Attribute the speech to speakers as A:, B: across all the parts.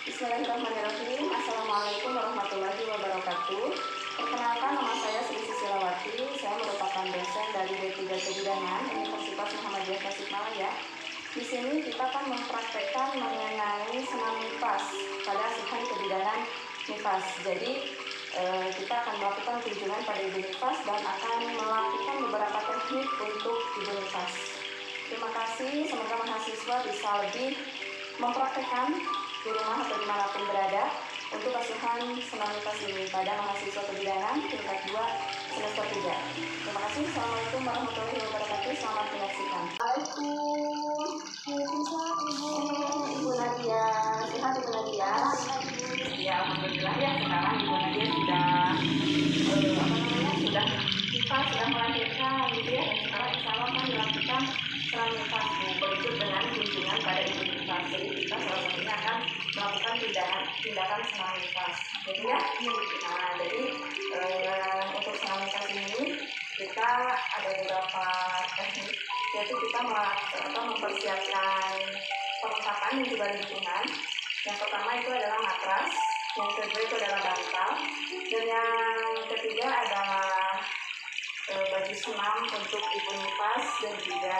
A: Bismillahirrahmanirrahim. Assalamualaikum warahmatullahi wabarakatuh. Perkenalkan, nama saya Sri Sisilawati. Saya merupakan dosen dari D3 Kebidanan Universitas Muhammadiyah Tasikmalaya. Di sini kita akan mempraktekkan mengenai senam nifas pada asuhan kebidanan nifas. Jadi kita akan melakukan kunjungan pada ibu nifas dan akan melakukan beberapa teknik untuk ibu nifas. Terima kasih. Semoga mahasiswa bisa lebih mempraktekkan di rumah atau dimanapun berada untuk asuhan senam nifas ini pada mahasiswa kebidanan tingkat 2 semester 3. Terima kasih. Assalamualaikum warahmatullahi wabarakatuh. Selamat menyaksikan. Ibu Nadia, sehat Ibu Nadia? Ya, alhamdulillah ya, sekarang Ibu Nadia sudah sudah melahirkan gitu ya, dan sekarang insya Allah akan dilakukan senam nifas berikut dengan kunjungan pada ibu nifas. Jadi kita salah satunya akan melakukan tindakan senam nifas gitu ya. Nah, jadi untuk senam nifas ini kita ada beberapa teknik, yaitu kita mempersiapkan perlengkapan dan juga lingkungan. Yang pertama itu adalah matras, yang kedua itu adalah bantal, dan yang ketiga adalah baju senam untuk ibu nifas dan juga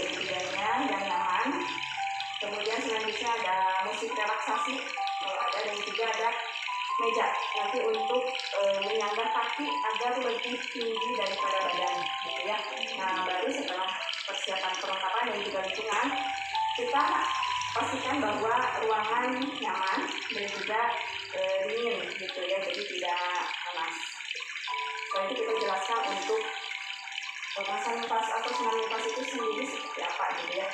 A: ibundanya yang nyaman. Kemudian selanjutnya ada musik relaksasi kalau ada, dan juga ada meja nanti untuk menyangga kaki agar lebih tinggi daripada badan gitu ya. Nah, baru setelah persiapan perlengkapan dan juga lingkungan, kita pastikan bahwa ruangan nyaman dan juga dingin gitu ya, jadi tidak panas. Setelah itu kita jelaskan untuk masa nifas atau senam nifas itu sendiri seperti apa gitu ya.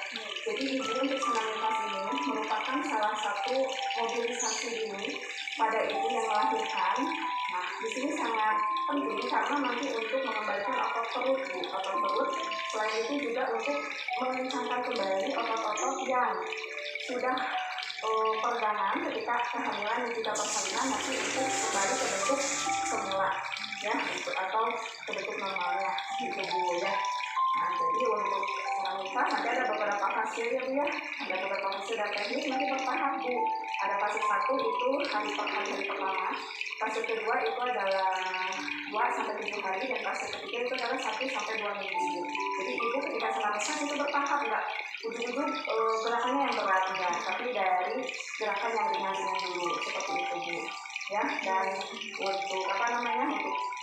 A: Jadi ibu untuk senam nifas ini merupakan salah satu mobilisasi dini pada ibu yang melahirkan. Nah, di sini sangat penting karena nanti untuk mengembalikan otot perut, otot perut. Selain itu juga untuk mengencangkan kembali otot-otot yang sudah peregangan ketika kehamilan dan juga persalinan, nanti untuk kembali ke bentuk semula ya, atau ke bentuk normalnya gitu Bu ya. Nah, jadi untuk senam nifas nanti ada beberapa hasil ya Bu ya, ada beberapa hasil dan teknik nanti bertahap Bu. Ada fase 1 itu hari pertama, fase kedua itu adalah 2-7 hari, dan fase ketiga itu adalah 1-2 minggu. Jadi ibu ketika senam nifas itu bertahap, enggak ujung-ujung gerakannya yang berat enggak, tapi dari gerakan yang ringan-ringan dulu seperti itu Bu ya. Dan untuk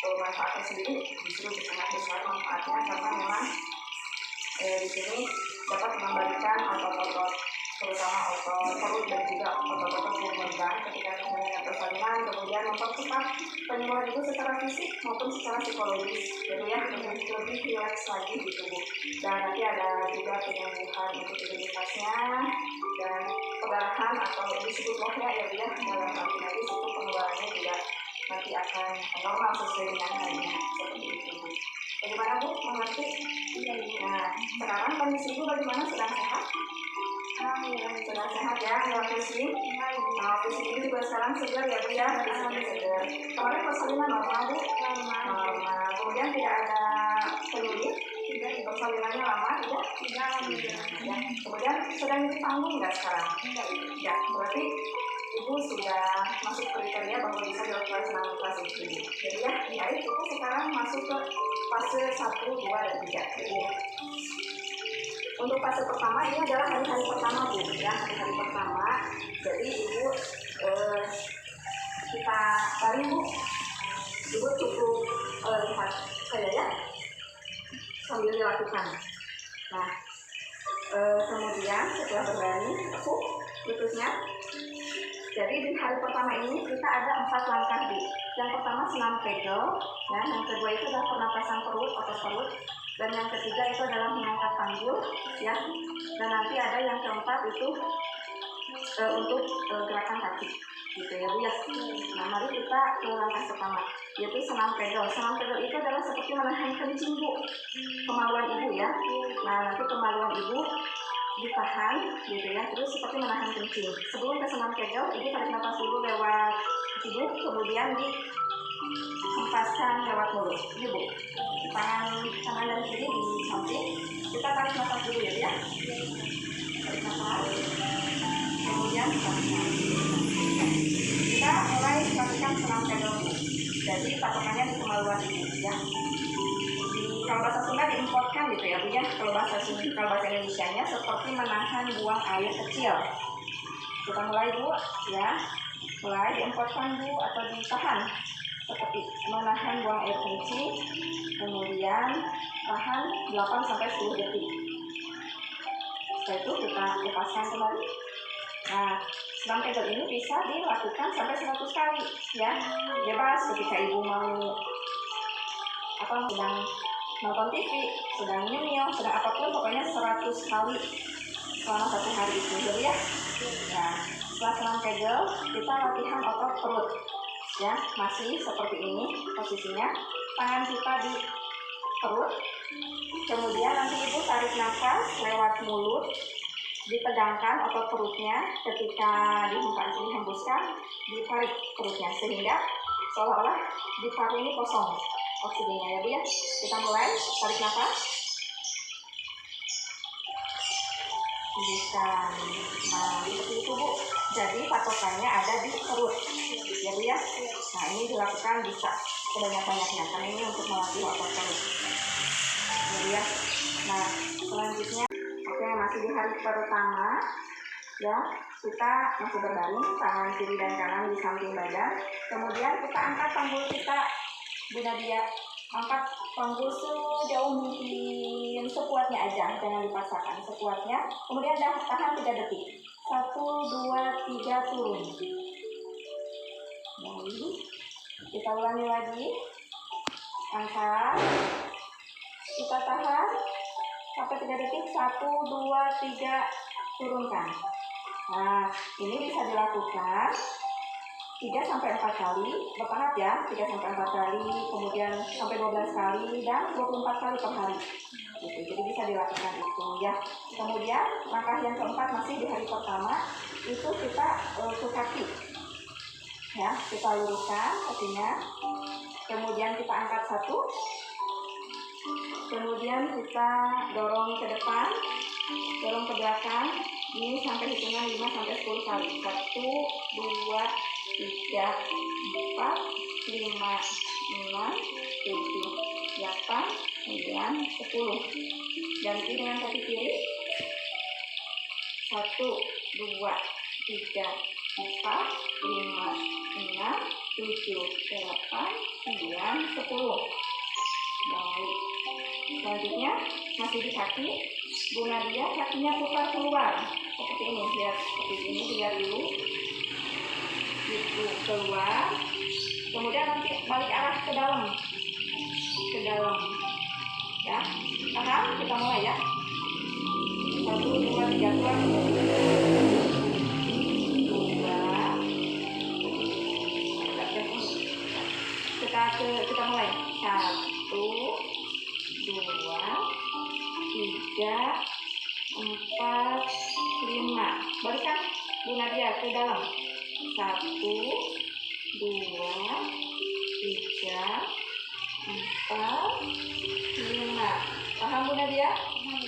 A: untuk manfaatnya sendiri justru sangat besar manfaatnya, karena memang di sini dapat mengembalikan otot-otot, terutama otot perut dan juga otot-otot yang meregang ketika kehamilan persalinan, kemudian mempercepat penyembuhan ibu secara fisik maupun secara psikologis, jadi ya lebih rileks lagi gitu Bu. Dan nanti ada juga penyembuhan untuk imunitasnya dan perdarahan atau disebut lohya ya Bu ya, dalam arti medis itu pengeluarannya juga nanti akan normal sesuai dengan harinya seperti itu Bu. Bagaimana Bu, mengerti? Iya. Nah, sekarang kondisi ibu bagaimana, sedang sehat? Sedang sehat ya, nggak pusing? Nah, pusing ini juga sekarang segar ya Bu ya, segar. Kemarin persalinan normal Bu? Normal. Kemudian tidak ada penyakit? Tidak. Persalinannya lama? Tidak. Ya. Kemudian sedang ditanggung nggak sekarang? Tidak. Berarti ibu sudah masuk kriteria bahwa bisa dilakukan senam nifas ini. Jadi ya, baik, kita sekarang masuk ke fase 1, 2, dan 3 ibu. Untuk fase pertama ini adalah hari-hari pertama Bu ya, hari-hari pertama. Jadi ibu kita paling Bu, ibu cukup lihat saya ya sambil dilakukan. Nah, kemudian setelah berani tepuk lututnya. Jadi di hari pertama ini kita ada 4 langkah Bu. Yang pertama senam pegel, ya. Yang kedua itu adalah pernapasan perut, otot perut, dan yang ketiga itu adalah mengangkat panggul, ya. Dan nanti ada yang keempat itu untuk gerakan kaki, gitu ya Bu ya. Nah, mari kita ke langkah pertama, yaitu senam pegel. Senam pegel itu adalah seperti menahan kencing Bu, kemaluan ibu ya. Nah, nanti kemaluan ibu ditahan gitu ya, terus seperti menahan kencing. Sebelum ke senam pegel, ibu tarik nafas dulu lewat hidung, kemudian dihempaskan lewat mulut. Ini Bu, tangan kanan dan kiri di samping, kita tarik nafas dulu ya. Tarik nafas, kemudian hempaskan. selang pegel Bu. Jadi patokannya di kemaluan Ibu ya. Kalau bahasa Sunda diimportkan gitu ya Bu ya. Kalau bahasa Indonesianya seperti menahan buang air kecil. Kita mulai Bu ya. Mulai diimportkan Bu atau ditahan seperti menahan buang air kencing, kemudian tahan 8-10 detik. Setelah itu kita lepaskan kembali. Nah, selang pegel ini bisa dilakukan sampai 100 kali ya. Bebas ketika Ibu mau sedang nonton TV, sedang nyemil, sedang apapun, pokoknya 100 kali selama 1 hari itu dulu ya. Nah, setelah selang pegel kita latihan otot perut ya, masih seperti ini posisinya, tangan kita di perut, kemudian nanti Ibu tarik nafas lewat mulut, ditegangkan otot perutnya, ketika dihembuskan ditarik perutnya sehingga seolah-olah di paru ini kosong oksigennya ya Bu ya. Kita mulai tarik nafas, bisa. Nah, seperti itu Bu. Jadi patokannya ada di perut ya Bu ya. Nah, ini dilakukan bisa sebanyak-banyaknya karena ini untuk melatih otot perut ya Bu ya. Nah, selanjutnya masih di hari pertama ya, kita masih berbaring, tangan kiri dan kanan di samping badan. Kemudian kita angkat panggul kita Bu Nadia, angkat panggul sejauh mungkin, sekuatnya aja, jangan dipaksakan, sekuatnya. Kemudian tahan 3 detik, 1, 2, 3, turun. Baik, kita ulangi lagi, angkat, kita tahan sampai 3 detik, 1, 2, 3, turunkan. Nah, ini bisa dilakukan 3-4 kali bertahap ya, 3-4 kali, kemudian sampai 12 kali dan 24 kali per hari gitu. Jadi bisa dilakukan itu ya. Kemudian langkah yang keempat masih di hari pertama, itu kita ke kaki ya, kita luruskan kakinya, kemudian kita angkat 1, kemudian kita dorong ke depan, dorong ke belakang. Ini sampai hitungan 5-10 kali. 1, 2, 3, 4, 5, 6, 7, 8, 9, 10. Ganti dengan kaki kiri. 1, 2, 3, 4, 5, 6, 7, 8, 9, 10. Baik. Selanjutnya masih di kaki, Bu Nadia kakinya putar keluar seperti ini, lihat seperti ini, lihat dulu, gitu, keluar, kemudian nanti balik arah ke dalam ya. Tahan, kita mulai ya, 1, 2, 3, keluar, 2, kita mulai, 1, 2, 3, 4, 5. Balikan Bu Nadia ke dalam. 1, 2, 3, 4, 5. Paham Bu Nadia?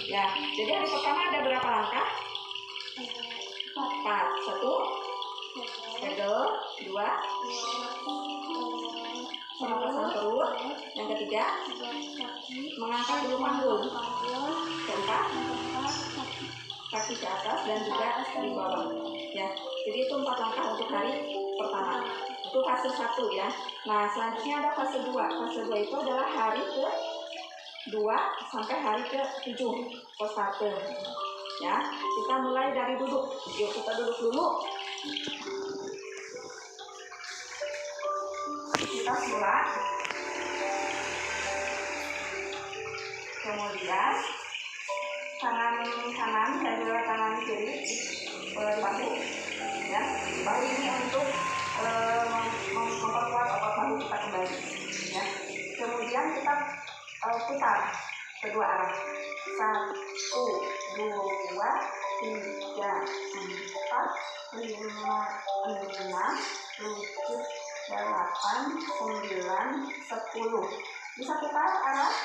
A: Ya. Jadi hari pertama ada berapa langkah? 4. 1, pegel. 2, sama pasang perut. Yang ketiga, mengangkat dulu panggul. Keempat, kaki ke atas dan juga di bawah ya. Jadi itu 4 langkah untuk hari pertama. Itu fase 1 ya. Nah, selanjutnya ada fase 2. Fase 2 itu adalah hari ke-2 sampai hari ke-7 postpartum ya. Kita mulai dari duduk. Yuk kita duduk dulu. Kita sebelah, kemudian tangan kanan dan juga tangan kiri di bahu ya. Bahu ini untuk memperkuat otot bahu kita kembali ya. Kemudian kita putar kedua arah, 1, 2, 3, 4, 5, 6, 7, 8, 9, 10. Bisa putar arah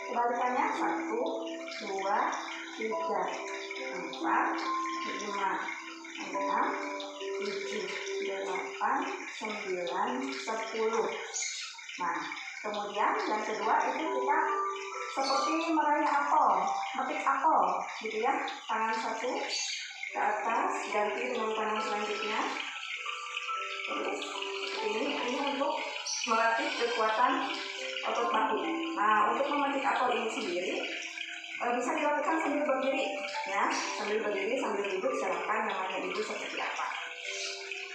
A: kebalikannya, 1, 2, 3, 4, 5, 6, 7, 8, 9, 10. Nah, kemudian yang kedua itu kita seperti meraih apel, metik apel, gitu ya. Tangan satu ke atas, ganti dengan tangan selanjutnya. Terus ini untuk melatih kekuatan otot bahu. Nah, untuk memetik apel ini sendiri bisa dilakukan sambil berdiri, ya, sambil berdiri, sambil duduk, silakan namanya ibu seperti apa.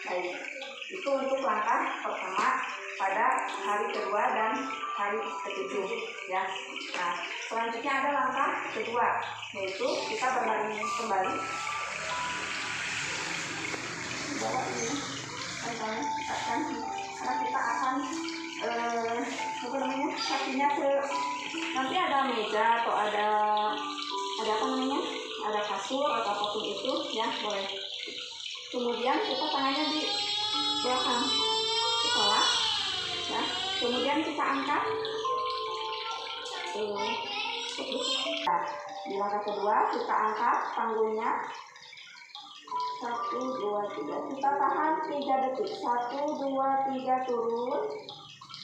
A: Baik, itu untuk langkah pertama pada hari kedua dan hari ketujuh, ya. Nah, selanjutnya ada langkah kedua, yaitu kita berbaring kembali. Bawa ini, karena kita akan kakinya ke, nanti ada meja atau ada apa namanya, ada kasur atau apapun itu, ya, boleh. Kemudian kita tangannya di belakang kepala, ya. Kemudian kita angkat. Nah, di langkah kedua kita angkat panggungnya. 1, 2, 3. Kita tahan 3 detik. 1, 2, 3, turun.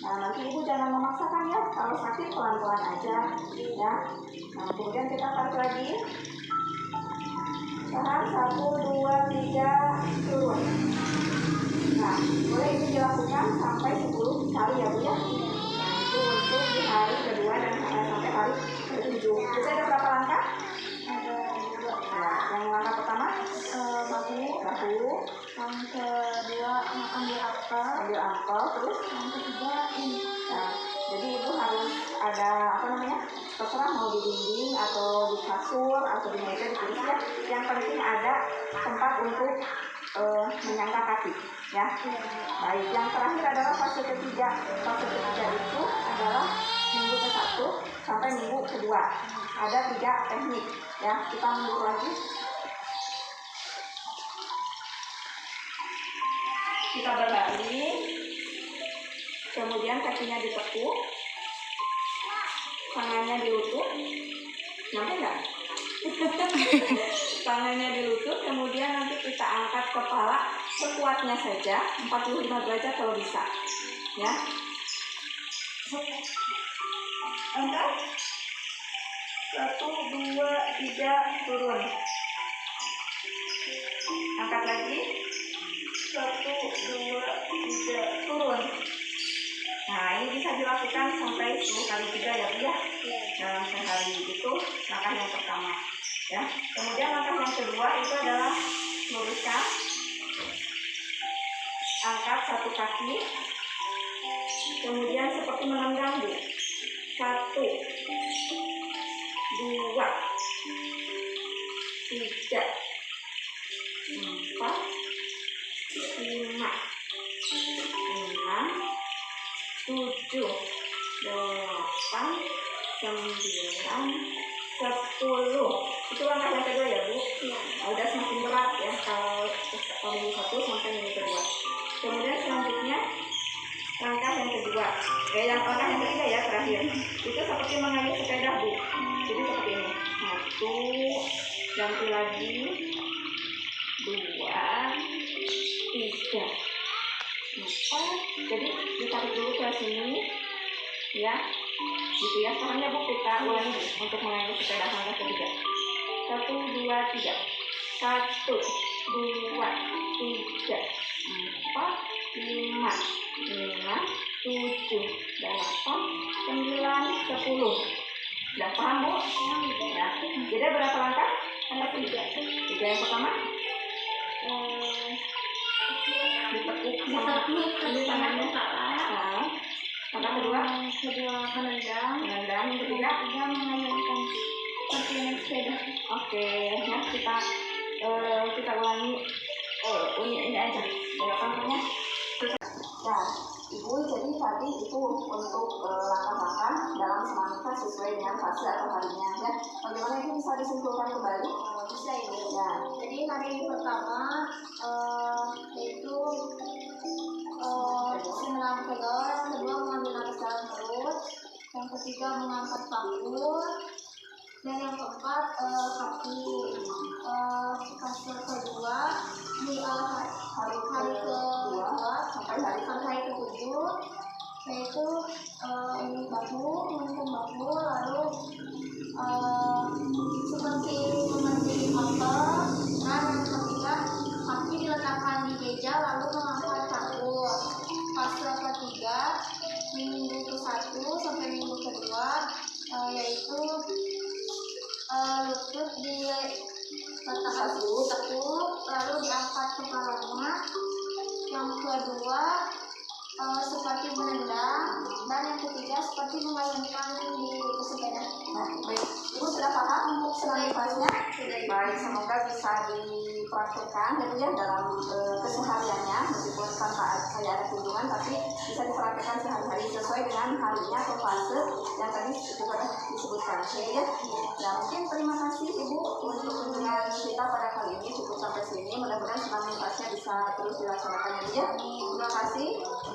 A: Nah, nanti ibu jangan memaksakan, ya. Kalau sakit pelan-pelan aja, ya. Nah, kemudian kita tarik lagi. Tahan 1, 2, 3, turun. Nah, boleh ini dilakukan sampai 10 kali, ya Bu, ya. Nah, itu untuk di hari kedua dan sampai hari ketujuh. Jadi ada berapa langkah? Ada 2. Nah, yang langkah pertama bahu. Yang kedua ambil apel. Terus yang ketiga ini. Nah, jadi ibu harus ada apa namanya, terserah mau di dinding atau di kasur atau di meja, di kursi, ya. Yang penting ada tempat untuk menyangga kaki, ya. Baik, yang terakhir adalah fase ketiga. Fase ketiga itu adalah minggu ke-1 sampai minggu ke-2. Ada 3 teknik, ya. Kita mundur lagi. Kita berbaring, kemudian kakinya ditekuk, tangannya dilutut, nyampe nggak? Tangannya dilutut, kemudian nanti kita angkat kepala sekuatnya saja, 45 derajat kalau bisa, ya. Angkat, 1, 2, 3, turun. Angkat lagi, 1, 2, 3, turun. Nah, ini bisa dilakukan sampai 10 kali juga, ya Bu, ya. Dalam sehari. Itu langkah yang pertama, ya. Kemudian langkah yang kedua itu adalah luruskan, angkat satu kaki, kemudian seperti menendang, Bu. 1, 2, 3, 4, 5, 6, 7, 8, 9, 10. Itu langkah yang kedua, ya Bu. Udah semakin berat, ya, kalau minggu 1 sampai minggu kedua. Kemudian selanjutnya langkah yang kedua, langkah yang ketiga, ya, terakhir. Itu seperti mengayuh sepeda, Bu. Jadi seperti ini. 1, ganti lagi, 2, 3, 4. Jadi ditarik dulu ke sini, ya, gitu, ya. Tangannya Bu kita ulangi untuk mengayuh sepeda langkah ketiga. 1, 2, 3. 1, 2, 3, 4, 5, 6, 7, 8, 9, 10. Udah paham, Bu? Ya. Jadi berapa langkah? Langkah 3. Yang pertama ditekuk ini tangannya. Nah, langkah kedua menendang. Yang ketiga mengayunkan seperti naik sepeda. Oke, ya, kita ulangi ini aja. Apa namanya? Nah, Ibu, jadi tadi itu untuk langkah-langkah dalam semangka sesuai dengan fase atau harinya, ya. Bagaimana itu bisa disimpulkan kembali? Bisa, Ibu. Ya. Jadi hari pertama yaitu menahan pegawai, yang kedua mengambil nafas dalam perut, yang ketiga mengangkat paku, dan yang keempat kaki. Fase kedua di hari kedua
B: yaitu ini bahu, menyentuh bahu, lalu seperti memandiri otot. Dan yang ketiga, kaki diletakkan di meja lalu mengangkat paku. Fase ketiga, minggu ke-1 sampai minggu kedua, yaitu lutut diletakkan tekuk lalu diangkat kepalanya. Yang kedua, seperti menendang, dan yang ketiga seperti memayunkan di sepeda.
A: Nah, baik, Ibu sudah paham untuk senam nafasnya? Baik, semoga bisa dipraktekkan ya dalam kesehariannya, meskipun tanpa ada kunjungan, tapi bisa dipraktekkan sehari-hari sesuai dengan harinya atau fase yang tadi sudah disebutkan. Ya, nah, mungkin terima kasih Ibu untuk kunjungan kita pada kali ini, cukup sampai sini. Mudah-mudahan senam nafasnya bisa terus dilaksanakan ya. Terima kasih.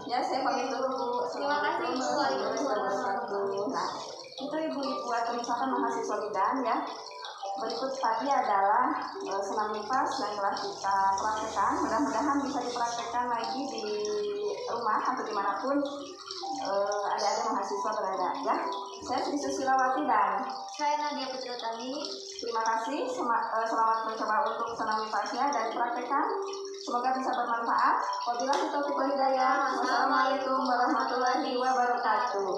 A: Ya, saya pamit dulu Bu.
B: Terima kasih Bu.
A: Nah, itu ibu-ibu atau misalkan mahasiswa bidan ya. Berikut tadi adalah senam nafas yang telah kita praktekkan. Mudah-mudahan bisa dipraktekkan lagi di rumah atau dimanapun ada mahasiswa berada ya. Saya Sri Susilawati dan
B: Saya Nadia Putri Utami.
A: Terima kasih. Selamat mencoba untuk senam nafasnya dan dipraktekkan. Semoga bisa bermanfaat. Wabillahi taufiq wal hidayah. Wassalamualaikum warahmatullahi wabarakatuh.